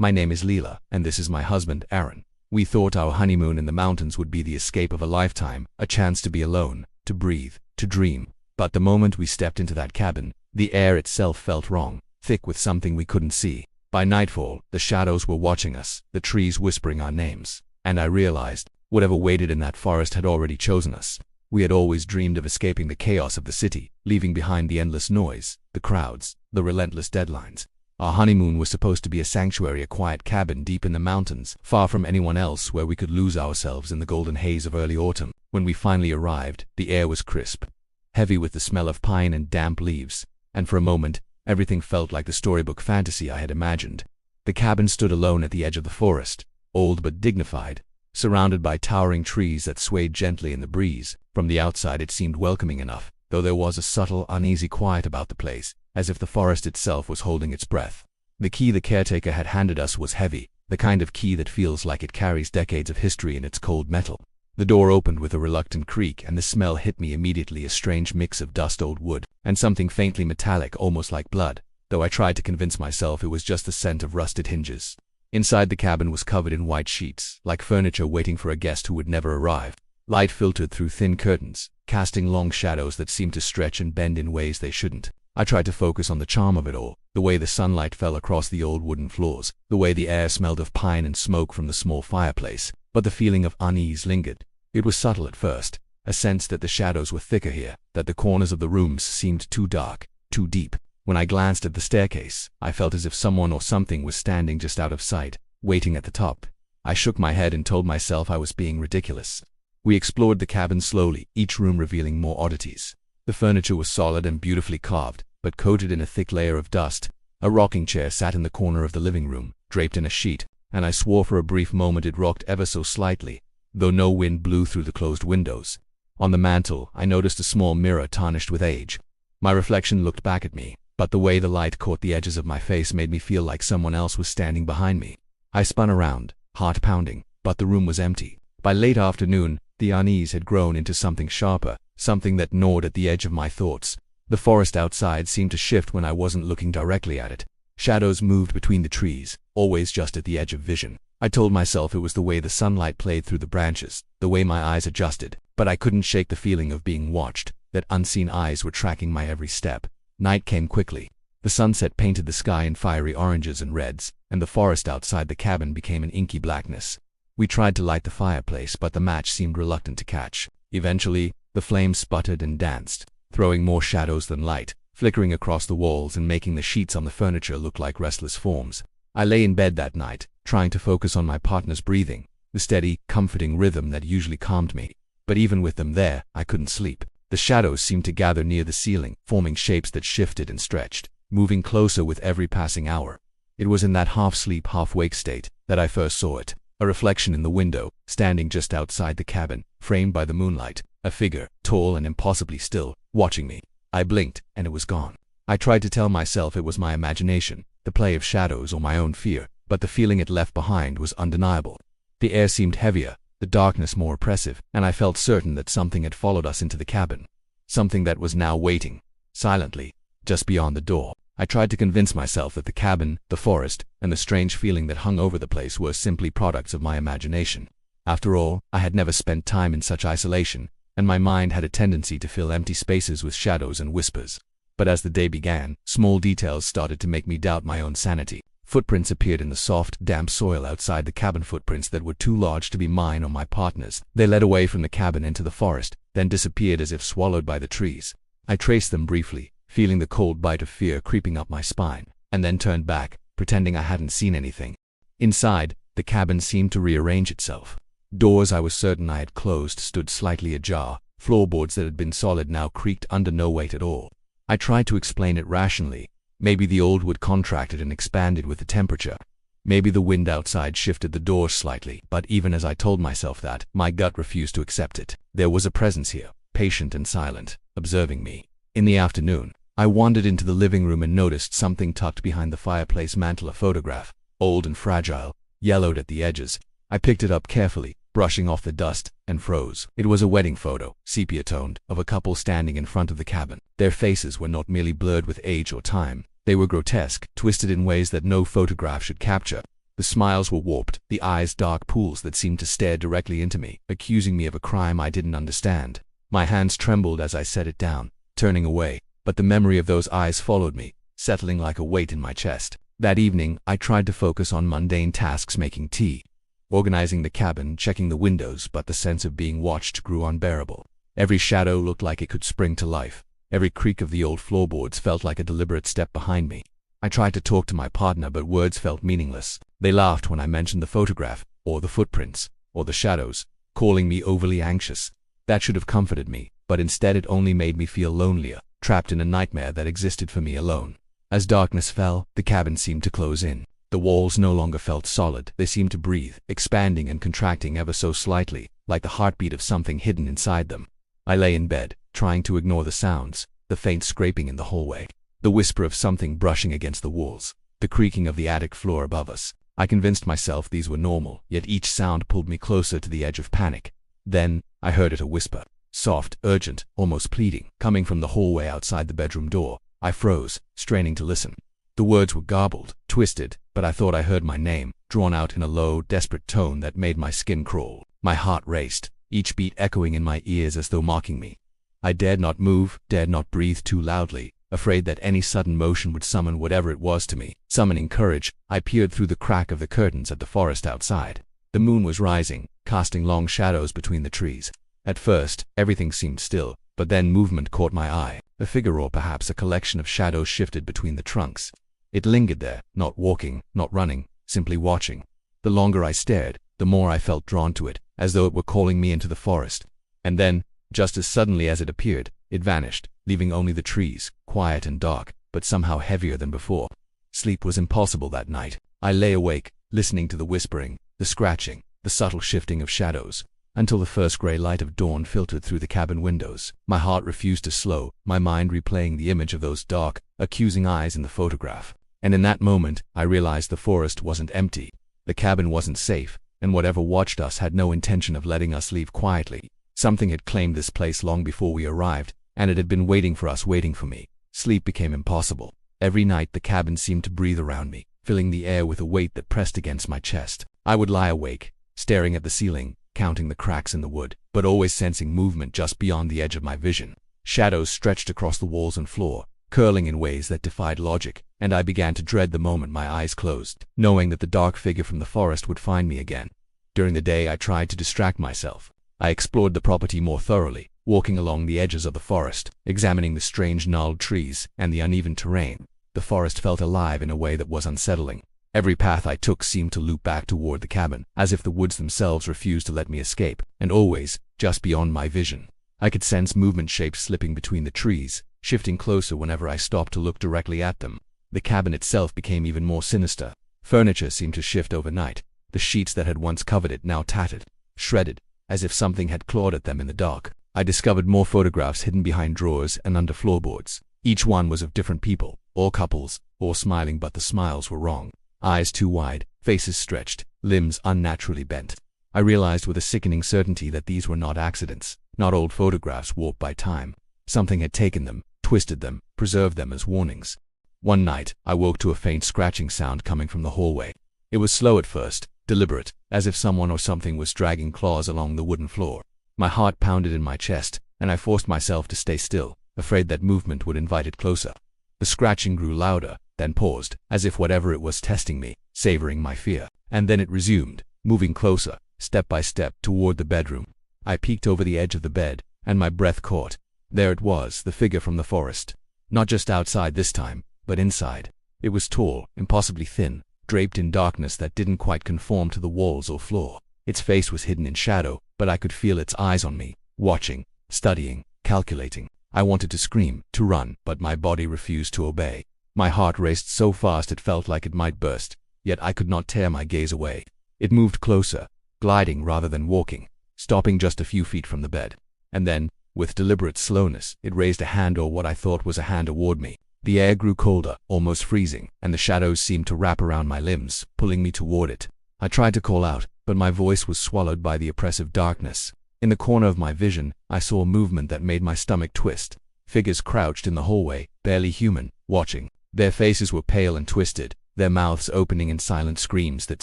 My name is Lila, and this is my husband, Aaron. We thought our honeymoon in the mountains would be the escape of a lifetime, a chance to be alone, to breathe, to dream. But the moment we stepped into that cabin, the air itself felt wrong, thick with something we couldn't see. By nightfall, the shadows were watching us, the trees whispering our names. And I realized, whatever waited in that forest had already chosen us. We had always dreamed of escaping the chaos of the city, leaving behind the endless noise, the crowds, the relentless deadlines. Our honeymoon was supposed to be a sanctuary, a quiet cabin deep in the mountains, far from anyone else, where we could lose ourselves in the golden haze of early autumn. When we finally arrived, the air was crisp, heavy with the smell of pine and damp leaves, and for a moment, everything felt like the storybook fantasy I had imagined. The cabin stood alone at the edge of the forest, old but dignified, surrounded by towering trees that swayed gently in the breeze. From the outside it seemed welcoming enough, though there was a subtle, uneasy quiet about the place, as if the forest itself was holding its breath. The key the caretaker had handed us was heavy, the kind of key that feels like it carries decades of history in its cold metal. The door opened with a reluctant creak, and the smell hit me immediately, a strange mix of dust, old wood, and something faintly metallic, almost like blood, though I tried to convince myself it was just the scent of rusted hinges. Inside, the cabin was covered in white sheets, like furniture waiting for a guest who would never arrive. Light filtered through thin curtains, casting long shadows that seemed to stretch and bend in ways they shouldn't. I tried to focus on the charm of it all, the way the sunlight fell across the old wooden floors, the way the air smelled of pine and smoke from the small fireplace, but the feeling of unease lingered. It was subtle at first, a sense that the shadows were thicker here, that the corners of the rooms seemed too dark, too deep. When I glanced at the staircase, I felt as if someone or something was standing just out of sight, waiting at the top. I shook my head and told myself I was being ridiculous. We explored the cabin slowly, each room revealing more oddities. The furniture was solid and beautifully carved, but coated in a thick layer of dust. A rocking chair sat in the corner of the living room, draped in a sheet, and I swore for a brief moment it rocked ever so slightly, though no wind blew through the closed windows. On the mantel, I noticed a small mirror tarnished with age. My reflection looked back at me, but the way the light caught the edges of my face made me feel like someone else was standing behind me. I spun around, heart pounding, but the room was empty. By late afternoon, the unease had grown into something sharper, something that gnawed at the edge of my thoughts. The forest outside seemed to shift when I wasn't looking directly at it. Shadows moved between the trees, always just at the edge of vision. I told myself it was the way the sunlight played through the branches, the way my eyes adjusted, but I couldn't shake the feeling of being watched, that unseen eyes were tracking my every step. Night came quickly. The sunset painted the sky in fiery oranges and reds, and the forest outside the cabin became an inky blackness. We tried to light the fireplace, but the match seemed reluctant to catch. Eventually, the flame sputtered and danced, throwing more shadows than light, flickering across the walls and making the sheets on the furniture look like restless forms. I lay in bed that night, trying to focus on my partner's breathing, the steady, comforting rhythm that usually calmed me. But even with them there, I couldn't sleep. The shadows seemed to gather near the ceiling, forming shapes that shifted and stretched, moving closer with every passing hour. It was in that half-sleep, half-wake state that I first saw it. A reflection in the window, standing just outside the cabin, framed by the moonlight. A figure, tall and impossibly still, watching me. I blinked, and it was gone. I tried to tell myself it was my imagination, the play of shadows, or my own fear, but the feeling it left behind was undeniable. The air seemed heavier, the darkness more oppressive, and I felt certain that something had followed us into the cabin. Something that was now waiting, silently, just beyond the door. I tried to convince myself that the cabin, the forest, and the strange feeling that hung over the place were simply products of my imagination. After all, I had never spent time in such isolation, and my mind had a tendency to fill empty spaces with shadows and whispers. But as the day began, small details started to make me doubt my own sanity. Footprints appeared in the soft, damp soil outside the cabin, footprints that were too large to be mine or my partner's. They led away from the cabin into the forest, then disappeared as if swallowed by the trees. I traced them briefly, feeling the cold bite of fear creeping up my spine, and then turned back, pretending I hadn't seen anything. Inside, the cabin seemed to rearrange itself. Doors I was certain I had closed stood slightly ajar. Floorboards that had been solid now creaked under no weight at all. I tried to explain it rationally. Maybe the old wood contracted and expanded with the temperature. Maybe the wind outside shifted the doors slightly, but even as I told myself that, my gut refused to accept it. There was a presence here, patient and silent, observing me. In the afternoon, I wandered into the living room and noticed something tucked behind the fireplace mantel, a photograph, old and fragile, yellowed at the edges. I picked it up carefully, brushing off the dust, and froze. It was a wedding photo, sepia-toned, of a couple standing in front of the cabin. Their faces were not merely blurred with age or time. They were grotesque, twisted in ways that no photograph should capture. The smiles were warped, the eyes dark pools that seemed to stare directly into me, accusing me of a crime I didn't understand. My hands trembled as I set it down, turning away, but the memory of those eyes followed me, settling like a weight in my chest. That evening, I tried to focus on mundane tasks, making tea, organizing the cabin, checking the windows, but the sense of being watched grew unbearable. Every shadow looked like it could spring to life. Every creak of the old floorboards felt like a deliberate step behind me. I tried to talk to my partner, but words felt meaningless. They laughed when I mentioned the photograph, or the footprints, or the shadows, calling me overly anxious. That should have comforted me, but instead it only made me feel lonelier, trapped in a nightmare that existed for me alone. As darkness fell, the cabin seemed to close in. The walls no longer felt solid. They seemed to breathe, expanding and contracting ever so slightly, like the heartbeat of something hidden inside them. I lay in bed, trying to ignore the sounds, the faint scraping in the hallway, the whisper of something brushing against the walls, the creaking of the attic floor above us. I convinced myself these were normal, yet each sound pulled me closer to the edge of panic. Then, I heard it, a whisper, soft, urgent, almost pleading, coming from the hallway outside the bedroom door. I froze, straining to listen. The words were garbled, twisted, but I thought I heard my name, drawn out in a low, desperate tone that made my skin crawl. My heart raced, each beat echoing in my ears as though mocking me. I dared not move, dared not breathe too loudly, afraid that any sudden motion would summon whatever it was to me. Summoning courage, I peered through the crack of the curtains at the forest outside. The moon was rising, casting long shadows between the trees. At first, everything seemed still, but then movement caught my eye. A figure, or perhaps a collection of shadows, shifted between the trunks. It lingered there, not walking, not running, simply watching. The longer I stared, the more I felt drawn to it, as though it were calling me into the forest. And then, just as suddenly as it appeared, it vanished, leaving only the trees, quiet and dark, but somehow heavier than before. Sleep was impossible that night. I lay awake, listening to the whispering, the scratching, the subtle shifting of shadows, until the first gray light of dawn filtered through the cabin windows. My heart refused to slow, my mind replaying the image of those dark, accusing eyes in the photograph. And in that moment, I realized the forest wasn't empty. The cabin wasn't safe, and whatever watched us had no intention of letting us leave quietly. Something had claimed this place long before we arrived, and it had been waiting for us, waiting for me. Sleep became impossible. Every night the cabin seemed to breathe around me, filling the air with a weight that pressed against my chest. I would lie awake, staring at the ceiling, counting the cracks in the wood, but always sensing movement just beyond the edge of my vision. Shadows stretched across the walls and floor, curling in ways that defied logic, and I began to dread the moment my eyes closed, knowing that the dark figure from the forest would find me again. During the day I tried to distract myself. I explored the property more thoroughly, walking along the edges of the forest, examining the strange gnarled trees and the uneven terrain. The forest felt alive in a way that was unsettling. Every path I took seemed to loop back toward the cabin, as if the woods themselves refused to let me escape, and always, just beyond my vision, I could sense movement, shapes slipping between the trees, shifting closer whenever I stopped to look directly at them. The cabin itself became even more sinister. Furniture seemed to shift overnight, the sheets that had once covered it now tattered, shredded, as if something had clawed at them in the dark. I discovered more photographs hidden behind drawers and under floorboards. Each one was of different people, all couples, all smiling, but the smiles were wrong. Eyes too wide, faces stretched, limbs unnaturally bent. I realized with a sickening certainty that these were not accidents, not old photographs warped by time. Something had taken them, twisted them, preserved them as warnings. One night, I woke to a faint scratching sound coming from the hallway. It was slow at first, deliberate, as if someone or something was dragging claws along the wooden floor. My heart pounded in my chest, and I forced myself to stay still, afraid that movement would invite it closer. The scratching grew louder, then paused, as if whatever it was testing me, savoring my fear. And then it resumed, moving closer, step by step, toward the bedroom. I peeked over the edge of the bed, and my breath caught. There it was, the figure from the forest. Not just outside this time, but inside. It was tall, impossibly thin, draped in darkness that didn't quite conform to the walls or floor. Its face was hidden in shadow, but I could feel its eyes on me, watching, studying, calculating. I wanted to scream, to run, but my body refused to obey. My heart raced so fast it felt like it might burst, yet I could not tear my gaze away. It moved closer, gliding rather than walking, stopping just a few feet from the bed. And then, with deliberate slowness, it raised a hand, or what I thought was a hand, toward me. The air grew colder, almost freezing, and the shadows seemed to wrap around my limbs, pulling me toward it. I tried to call out, but my voice was swallowed by the oppressive darkness. In the corner of my vision, I saw a movement that made my stomach twist. Figures crouched in the hallway, barely human, watching. Their faces were pale and twisted, their mouths opening in silent screams that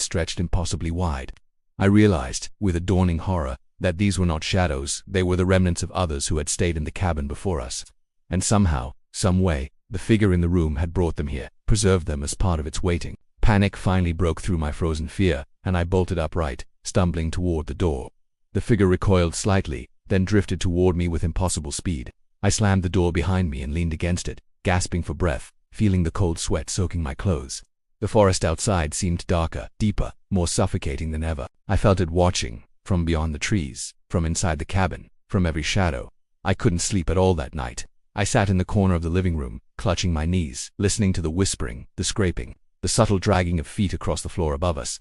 stretched impossibly wide. I realized, with a dawning horror, that these were not shadows, they were the remnants of others who had stayed in the cabin before us. And somehow, some way, the figure in the room had brought them here, preserved them as part of its waiting. Panic finally broke through my frozen fear, and I bolted upright, stumbling toward the door. The figure recoiled slightly, then drifted toward me with impossible speed. I slammed the door behind me and leaned against it, gasping for breath, feeling the cold sweat soaking my clothes. The forest outside seemed darker, deeper, more suffocating than ever. I felt it watching, from beyond the trees, from inside the cabin, from every shadow. I couldn't sleep at all that night. I sat in the corner of the living room, clutching my knees, listening to the whispering, the scraping, the subtle dragging of feet across the floor above us.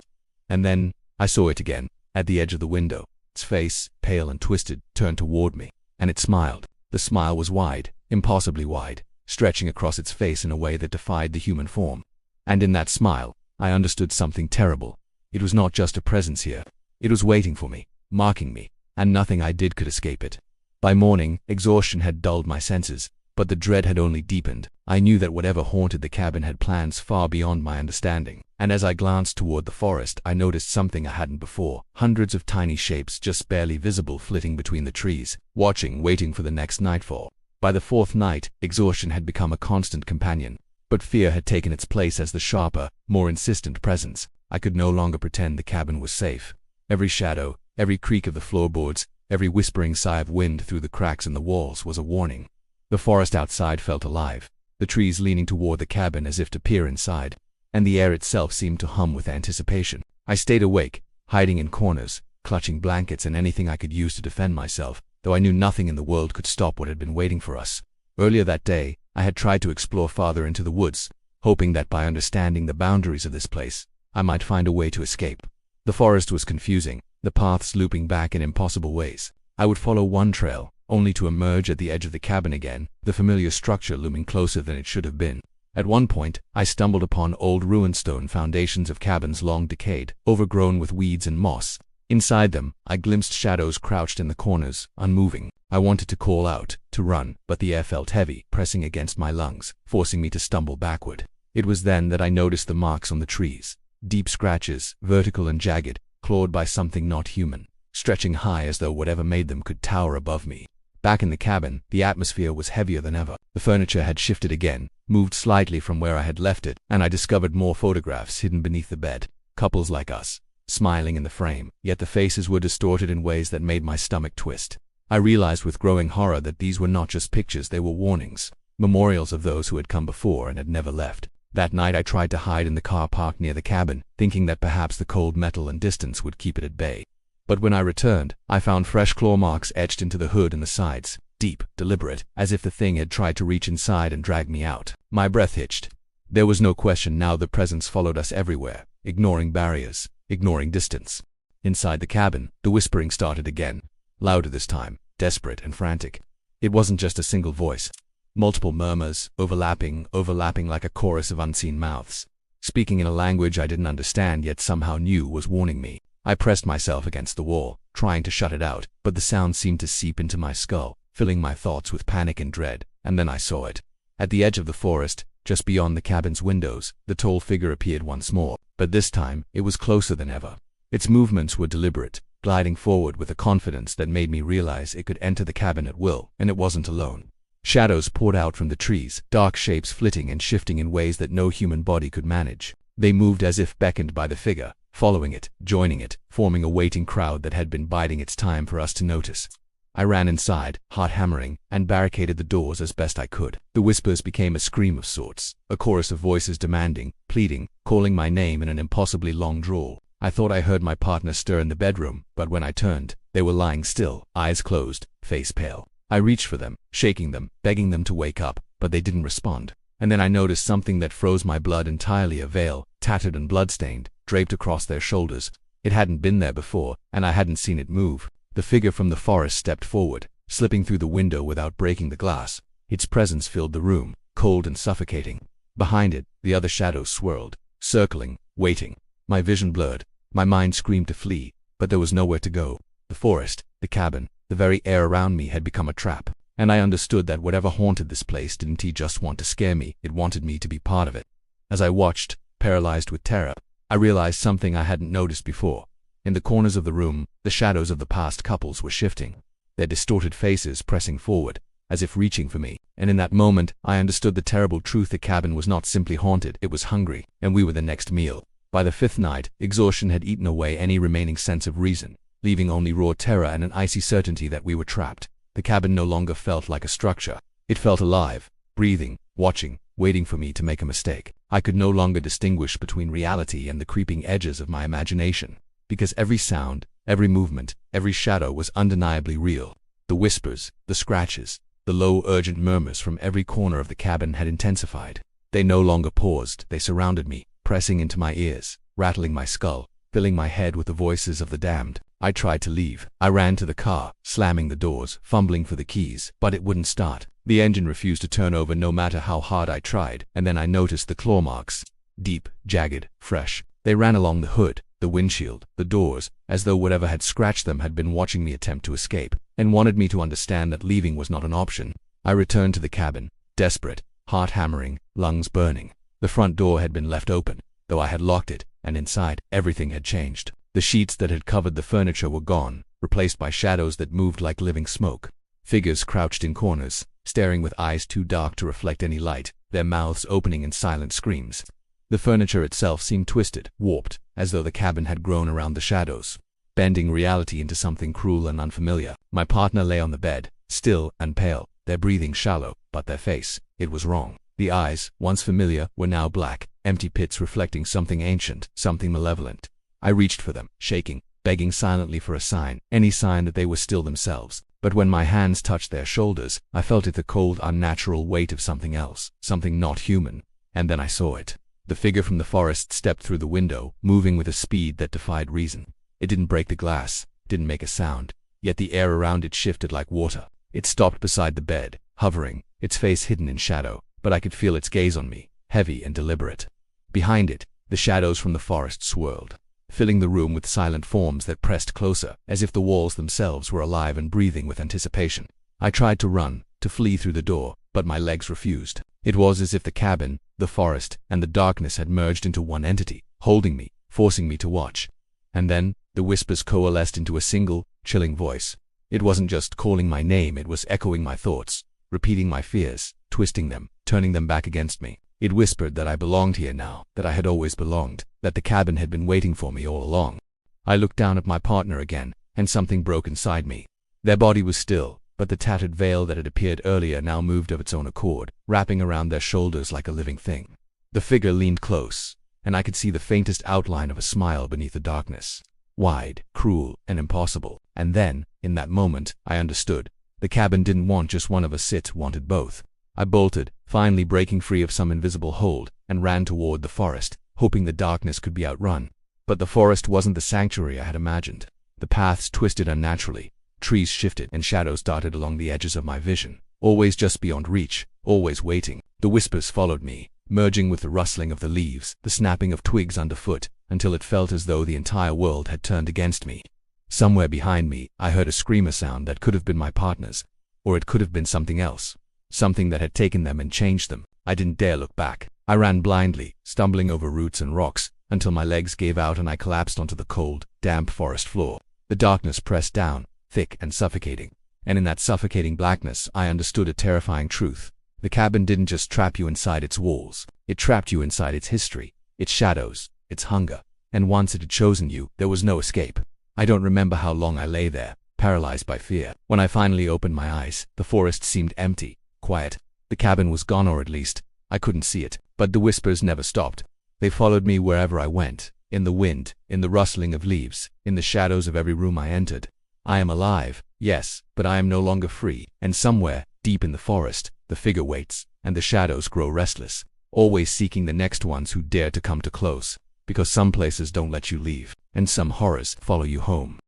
And then, I saw it again, at the edge of the window. Its face, pale and twisted, turned toward me, and it smiled. The smile was wide, impossibly wide, stretching across its face in a way that defied the human form. And in that smile, I understood something terrible. It was not just a presence here. It was waiting for me, marking me, and nothing I did could escape it. By morning, exhaustion had dulled my senses, but the dread had only deepened. I knew that whatever haunted the cabin had plans far beyond my understanding. And as I glanced toward the forest, I noticed something I hadn't before. Hundreds of tiny shapes just barely visible flitting between the trees, watching, waiting for the next nightfall. By the fourth night, exhaustion had become a constant companion, but fear had taken its place as the sharper, more insistent presence. I could no longer pretend the cabin was safe. Every shadow, every creak of the floorboards, every whispering sigh of wind through the cracks in the walls was a warning. The forest outside felt alive, the trees leaning toward the cabin as if to peer inside, and the air itself seemed to hum with anticipation. I stayed awake, hiding in corners, clutching blankets and anything I could use to defend myself, though I knew nothing in the world could stop what had been waiting for us. Earlier that day, I had tried to explore farther into the woods, hoping that by understanding the boundaries of this place, I might find a way to escape. The forest was confusing, the paths looping back in impossible ways. I would follow one trail, only to emerge at the edge of the cabin again, the familiar structure looming closer than it should have been. At one point, I stumbled upon old ruined stone foundations of cabins long decayed, overgrown with weeds and moss. Inside them, I glimpsed shadows crouched in the corners, unmoving. I wanted to call out, to run, but the air felt heavy, pressing against my lungs, forcing me to stumble backward. It was then that I noticed the marks on the trees. Deep scratches, vertical and jagged, clawed by something not human, stretching high as though whatever made them could tower above me. Back in the cabin, the atmosphere was heavier than ever. The furniture had shifted again, moved slightly from where I had left it, and I discovered more photographs hidden beneath the bed. Couples like us, smiling in the frame, yet the faces were distorted in ways that made my stomach twist. I realized with growing horror that these were not just pictures, they were warnings, memorials of those who had come before and had never left. That night I tried to hide in the car parked near the cabin, thinking that perhaps the cold metal and distance would keep it at bay. But when I returned, I found fresh claw marks etched into the hood and the sides, deep, deliberate, as if the thing had tried to reach inside and drag me out. My breath hitched. There was no question now the presence followed us everywhere, ignoring barriers, ignoring distance. Inside the cabin, the whispering started again, louder this time, desperate and frantic. It wasn't just a single voice. Multiple murmurs, overlapping like a chorus of unseen mouths, speaking in a language I didn't understand yet somehow knew was warning me. I pressed myself against the wall, trying to shut it out, but the sound seemed to seep into my skull, filling my thoughts with panic and dread, and then I saw it. At the edge of the forest, just beyond the cabin's windows, the tall figure appeared once more, but this time, it was closer than ever. Its movements were deliberate, gliding forward with a confidence that made me realize it could enter the cabin at will, and it wasn't alone. Shadows poured out from the trees, dark shapes flitting and shifting in ways that no human body could manage. They moved as if beckoned by the figure, following it, joining it, forming a waiting crowd that had been biding its time for us to notice. I ran inside, heart hammering, and barricaded the doors as best I could. The whispers became a scream of sorts, a chorus of voices demanding, pleading, calling my name in an impossibly long drawl. I thought I heard my partner stir in the bedroom, but when I turned, they were lying still, eyes closed, face pale. I reached for them, shaking them, begging them to wake up, but they didn't respond. And then I noticed something that froze my blood entirely, a veil, tattered and bloodstained, draped across their shoulders. It hadn't been there before, and I hadn't seen it move. The figure from the forest stepped forward, slipping through the window without breaking the glass. Its presence filled the room, cold and suffocating. Behind it, the other shadows swirled, circling, waiting. My vision blurred. My mind screamed to flee, but there was nowhere to go. The forest, the cabin, the very air around me had become a trap, and I understood that whatever haunted this place didn't just want to scare me, it wanted me to be part of it. As I watched, paralyzed with terror. I realized something I hadn't noticed before. In the corners of the room, the shadows of the past couples were shifting, their distorted faces pressing forward, as if reaching for me. And in that moment, I understood the terrible truth: the cabin was not simply haunted, it was hungry, and we were the next meal. By the fifth night, exhaustion had eaten away any remaining sense of reason, leaving only raw terror and an icy certainty that we were trapped. The cabin no longer felt like a structure. It felt alive, breathing, watching, waiting for me to make a mistake. I could no longer distinguish between reality and the creeping edges of my imagination, because every sound, every movement, every shadow was undeniably real. The whispers, the scratches, the low, urgent murmurs from every corner of the cabin had intensified. They no longer paused, they surrounded me, pressing into my ears, rattling my skull, filling my head with the voices of the damned. I tried to leave. I ran to the car, slamming the doors, fumbling for the keys, but it wouldn't start. The engine refused to turn over no matter how hard I tried, and then I noticed the claw marks. Deep, jagged, fresh. They ran along the hood, the windshield, the doors, as though whatever had scratched them had been watching me attempt to escape, and wanted me to understand that leaving was not an option. I returned to the cabin, desperate, heart hammering, lungs burning. The front door had been left open, though I had locked it, and inside, everything had changed. The sheets that had covered the furniture were gone, replaced by shadows that moved like living smoke. Figures crouched in corners, staring with eyes too dark to reflect any light, their mouths opening in silent screams. The furniture itself seemed twisted, warped, as though the cabin had grown around the shadows, bending reality into something cruel and unfamiliar. My partner lay on the bed, still and pale, their breathing shallow, but their face, it was wrong. The eyes, once familiar, were now black, empty pits reflecting something ancient, something malevolent. I reached for them, shaking, begging silently for a sign, any sign that they were still themselves. But when my hands touched their shoulders, I felt it, the cold, unnatural weight of something else, something not human. And then I saw it. The figure from the forest stepped through the window, moving with a speed that defied reason. It didn't break the glass, didn't make a sound, yet the air around it shifted like water. It stopped beside the bed, hovering, its face hidden in shadow, but I could feel its gaze on me, heavy and deliberate. Behind it, the shadows from the forest swirled, filling the room with silent forms that pressed closer, as if the walls themselves were alive and breathing with anticipation. I tried to run, to flee through the door, but my legs refused. It was as if the cabin, the forest, and the darkness had merged into one entity, holding me, forcing me to watch. And then, the whispers coalesced into a single, chilling voice. It wasn't just calling my name, it was echoing my thoughts, repeating my fears, twisting them, turning them back against me. It whispered that I belonged here now, that I had always belonged, that the cabin had been waiting for me all along. I looked down at my partner again, and something broke inside me. Their body was still, but the tattered veil that had appeared earlier now moved of its own accord, wrapping around their shoulders like a living thing. The figure leaned close, and I could see the faintest outline of a smile beneath the darkness. Wide, cruel, and impossible. And then, in that moment, I understood. The cabin didn't want just one of us, it wanted both. I bolted, finally breaking free of some invisible hold, and ran toward the forest, hoping the darkness could be outrun. But the forest wasn't the sanctuary I had imagined. The paths twisted unnaturally, trees shifted, and shadows darted along the edges of my vision, always just beyond reach, always waiting. The whispers followed me, merging with the rustling of the leaves, the snapping of twigs underfoot, until it felt as though the entire world had turned against me. Somewhere behind me, I heard a screamer sound that could have been my partner's, or it could have been something else. Something that had taken them and changed them. I didn't dare look back. I ran blindly, stumbling over roots and rocks, until my legs gave out and I collapsed onto the cold, damp forest floor. The darkness pressed down, thick and suffocating. And in that suffocating blackness, I understood a terrifying truth. The cabin didn't just trap you inside its walls. It trapped you inside its history, its shadows, its hunger. And once it had chosen you, there was no escape. I don't remember how long I lay there, paralyzed by fear. When I finally opened my eyes, the forest seemed empty, quiet. The cabin was gone, or at least, I couldn't see it. But the whispers never stopped. They followed me wherever I went, in the wind, in the rustling of leaves, in the shadows of every room I entered. I am alive, yes, but I am no longer free. And somewhere, deep in the forest, the figure waits, and the shadows grow restless, always seeking the next ones who dare to come too close. Because some places don't let you leave, and some horrors follow you home.